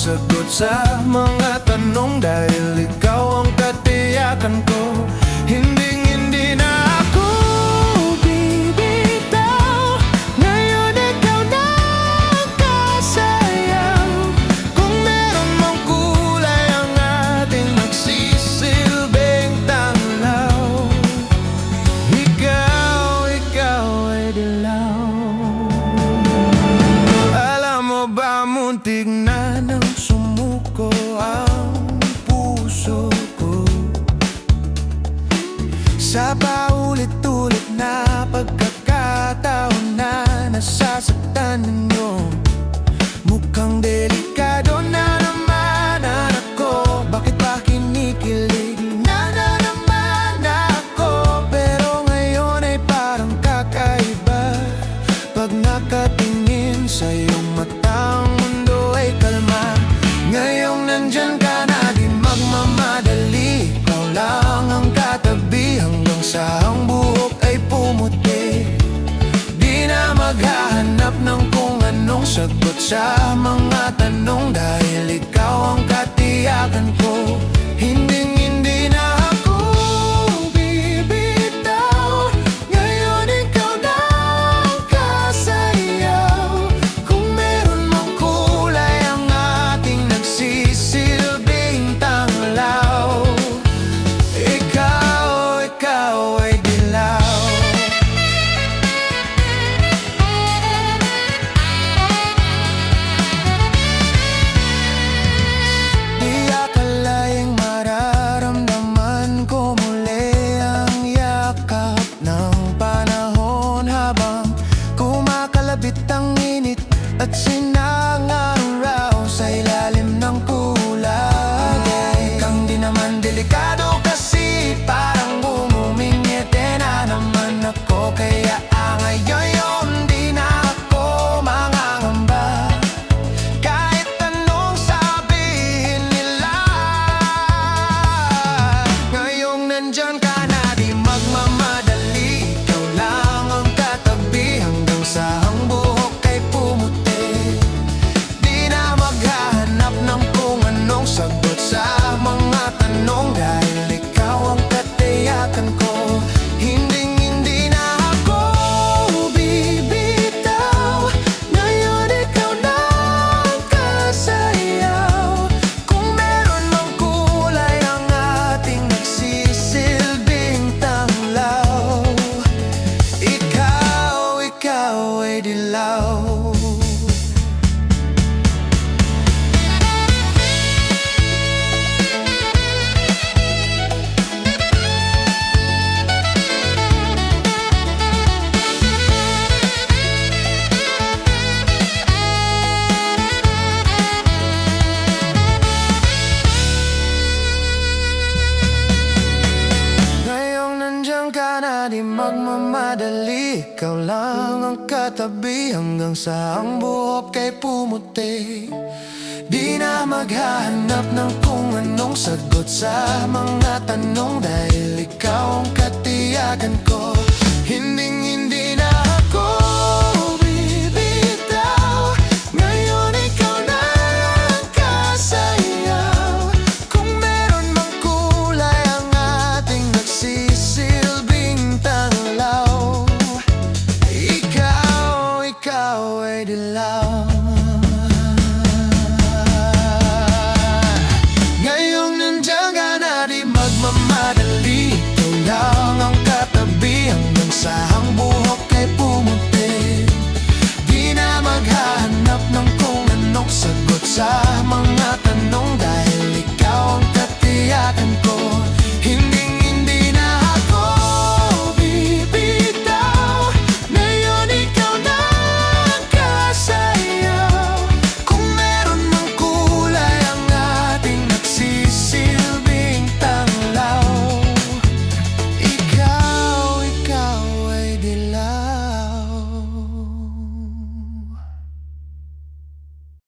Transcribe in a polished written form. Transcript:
sagot sa mga tanong, dahil ikaw ang katiyakan ko. Hindi na ako bibitaw. Ngayon ikaw na ang kasayaw. Kung meron mang kulay ang ating magsisilbing tanglaw, ikaw ay dilaw. Alam mo ba, muntik na nang sumuko ang puso ko sa paulit-ulit na pagkakataon na nasasaktan ninyo. Mukhang delikado na naman ako. Bakit ba kinikilig na naman ako? Pero ngayon ay parang kakaiba. Pag nakatingin sa iyong mata, ang mundo ay kalma. Ngayong nandyan ka na, di magmamadali. Ikaw lang ang katabi hanggang sa ang buhok ay pumuti. Di na maghahanap ng kung anong sagot sa mga tanong, dahil ikaw ang katiyakan ko. Hindi na ako bibitaw. Ngayon ikaw na ang kasayaw. Kung meron mang kulay ang ating nagsisilbing tanglaw, ikaw ay dilaw. Di akalaing mararamdaman ko muli ang yakap ng panahon, habang kumakalabit ang init at sinangaraw sa ilalim ng kulay. Kang di naman delikado kasi parang bumumingiti na naman ako. Kaya ngayon di na ako mangangamba, kahit anong sabihin nila. Ngayong nandyan ka na, di magmamadali. Ikaw lang ang katabi hanggang sa ang buhok ay pumuti. Di na maghahanap ng kung anong sagot sa mga tanong, dahil ikaw ang katiyakan ko. Hindi na ako bibitaw. Ngayon ikaw na ang kasayaw. Kung meron mang kulay ang ating nagsisilbing tanglaw, ikaw ay dilaw. Ngayong nandyan ka na, di magmamadali. Ikaw lang ang katabi hanggang sa ang buhok ay pumuti. Di na maghahanap ng kung anong sagot sa mga tanong, dahil ikaw ang katiyakan ko.